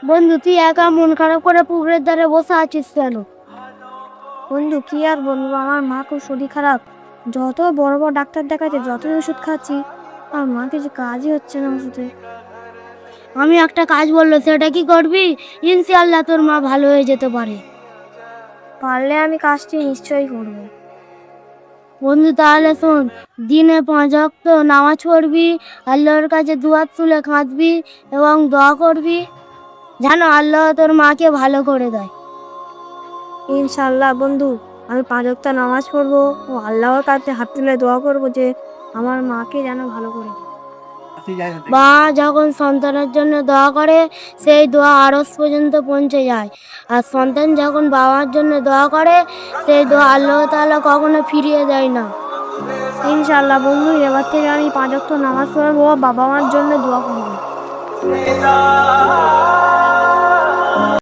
বন্ধু, তুই একা মন খারাপ করে পুকুরের ধারে বসে আছিস কেন? বন্ধু কি আর বলবো, আমার মা খুব শরীর খারাপ। যত বড় বড় ডাক্তার দেখাচ্ছে, যতই ওষুধ খাচ্ছি, আমার মা কিছু কাজই হচ্ছে না ওষুধে। আমি একটা কাজ বললো, সেটা কি করবি? ইনশাআল্লাহ তোর মা ভালো হয়ে যেতে পারে। পারলে আমি কাজটি নিশ্চয়ই করবো। বন্ধু তাহলে শোন, দিনে 5 ওয়াক্ত নামাজ পড়বি, আল্লাহর কাছে দুহাত তুলে কাঁদবি এবং দোয়া করবি যেন আল্লাহ তোর মাকে ভালো করে দেয়। ইনশাল্লাহ বন্ধু, আমি 5 ওয়াক্ত নামাজ পড়বো ও আল্লাহর কাছে হাত তুলে দোয়া করবো যে আমার মাকে যেন ভালো করে দেয়। মা যখন সন্তানের জন্য দোয়া করে, সেই দোয়া আরশ পর্যন্ত পৌঁছে যায়। আর সন্তান যখন বাবার জন্য দোয়া করে, সেই দোয়া আল্লাহ তাআলা কখনো ফিরিয়ে দেয় না। ইনশাল্লাহ বন্ধু, এবার থেকে আমি 5 ওয়াক্ত নামাজ পড়বো, বাবা মার জন্য দোয়া করবো।